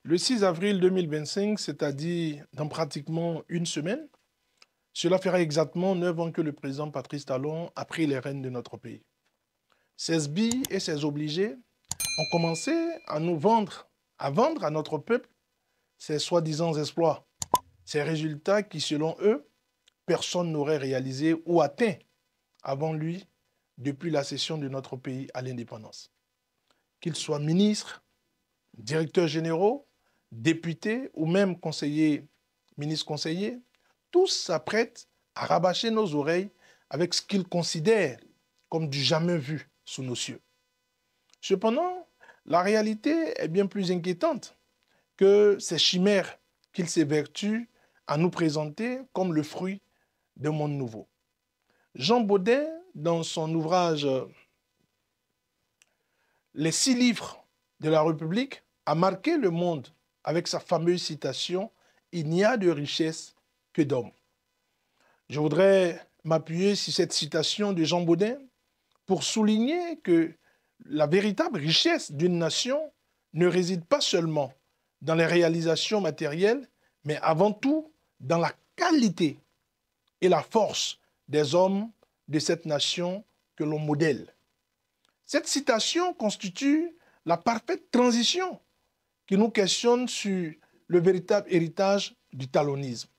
Le 6 avril 2025, c'est-à-dire dans pratiquement une semaine, cela fera exactement 9 ans que le président Patrice Talon a pris les rênes de notre pays. Ses sbires et ses obligés ont commencé à nous vendre, à notre peuple ces soi-disant exploits, ces résultats qui, selon eux, personne n'aurait réalisé ou atteint avant lui depuis la cession de notre pays à l'indépendance. Qu'ils soient ministres, directeurs généraux, députés ou même conseillers, ministres conseillers, tous s'apprêtent à rabâcher nos oreilles avec ce qu'ils considèrent comme du jamais vu sous nos cieux. Cependant, la réalité est bien plus inquiétante que ces chimères qu'ils s'évertuent à nous présenter comme le fruit d'un monde nouveau. Jean Baudin, dans son ouvrage Les 6 livres de la République, a marqué le monde avec sa fameuse citation « Il n'y a de richesse que d'hommes ». Je voudrais m'appuyer sur cette citation de Jean Baudin pour souligner que la véritable richesse d'une nation ne réside pas seulement dans les réalisations matérielles, mais avant tout dans la qualité et la force des hommes de cette nation que l'on modèle. Cette citation constitue la parfaite transition qui nous questionne sur le véritable héritage du talonisme.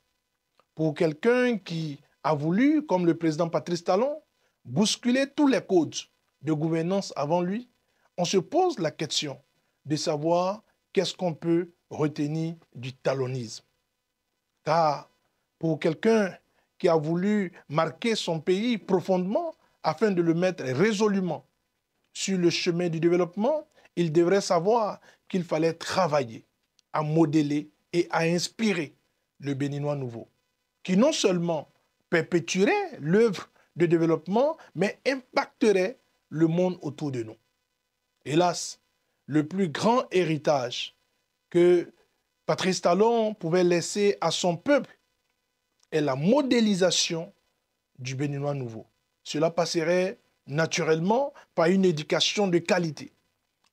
Pour quelqu'un qui a voulu, comme le président Patrice Talon, bousculer tous les codes de gouvernance avant lui, on se pose la question de savoir qu'est-ce qu'on peut retenir du talonisme. Car pour quelqu'un qui a voulu marquer son pays profondément afin de le mettre résolument sur le chemin du développement, il devrait savoir qu'il fallait travailler à modeler et à inspirer le Béninois nouveau, qui non seulement perpétuerait l'œuvre de développement, mais impacterait le monde autour de nous. Hélas, le plus grand héritage que Patrice Talon pouvait laisser à son peuple est la modélisation du Béninois nouveau. Cela passerait naturellement par une éducation de qualité.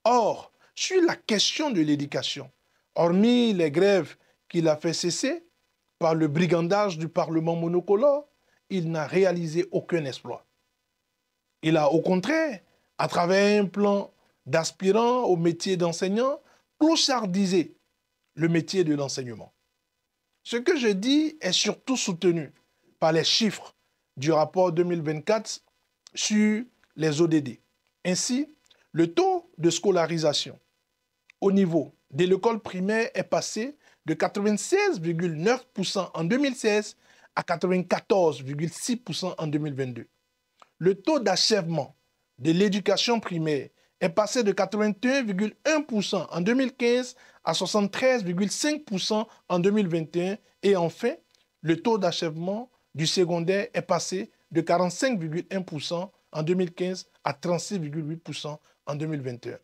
Or, sur la question de l'éducation, hormis les grèves qu'il a fait cesser par le brigandage du Parlement monocolore, il n'a réalisé aucun exploit. Il a au contraire, à travers un plan d'aspirants au métier d'enseignant, clochardisé le métier de l'enseignement. Ce que je dis est surtout soutenu par les chiffres du rapport 2024 sur les ODD. Ainsi, le taux de scolarisation au niveau de l'école primaire est passé de 96,9% en 2016 à 94,6% en 2022. Le taux d'achèvement de l'éducation primaire est passé de 81,1% en 2015 à 73,5% en 2021. Et enfin, le taux d'achèvement du secondaire est passé de 45,1% en 2015 à 36,8% en 2021.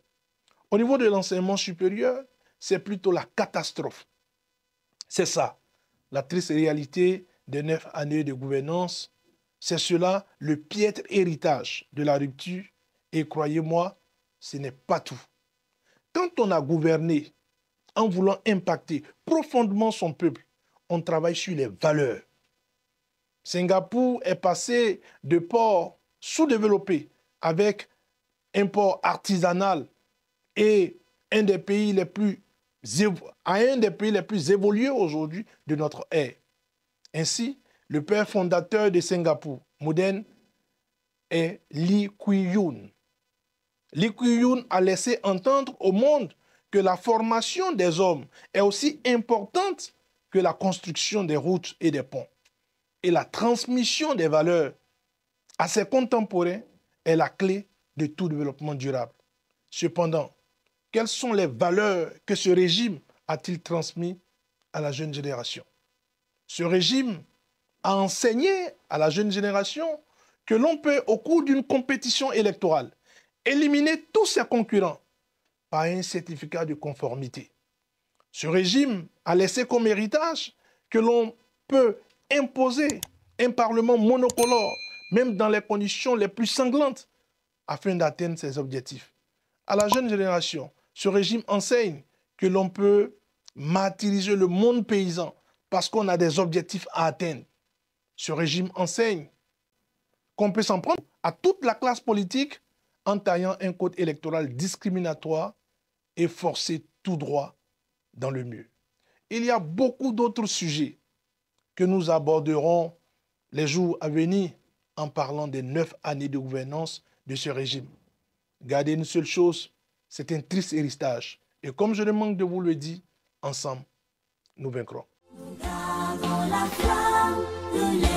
Au niveau de l'enseignement supérieur, c'est plutôt la catastrophe. C'est ça, la triste réalité des 9 années de gouvernance. C'est cela le piètre héritage de la rupture. Et croyez-moi, ce n'est pas tout. Quand on a gouverné en voulant impacter profondément son peuple, on travaille sur les valeurs. Singapour est passé de port sous-développé avec un port artisanal et un des pays les plus évolués aujourd'hui de notre ère. Ainsi, le père fondateur de Singapour moderne est Lee Kuan Yew. Lee Kuan Yew a laissé entendre au monde que la formation des hommes est aussi importante que la construction des routes et des ponts. Et la transmission des valeurs à ses contemporains est la clé de tout développement durable. Cependant, quelles sont les valeurs que ce régime a-t-il transmises à la jeune génération? Ce régime a enseigné à la jeune génération que l'on peut, au cours d'une compétition électorale, éliminer tous ses concurrents par un certificat de conformité. Ce régime a laissé comme héritage que l'on peut imposer un parlement monocolore, même dans les conditions les plus sanglantes, afin d'atteindre ses objectifs. À la jeune génération, ce régime enseigne que l'on peut martyriser le monde paysan parce qu'on a des objectifs à atteindre. Ce régime enseigne qu'on peut s'en prendre à toute la classe politique en taillant un code électoral discriminatoire et forcer tout droit dans le mur. Il y a beaucoup d'autres sujets que nous aborderons les jours à venir en parlant des 9 années de gouvernance de ce régime. Gardez une seule chose, c'est un triste héritage. Et comme je ne manque de vous le dire, ensemble, nous vaincrons. Nous gardons la flamme de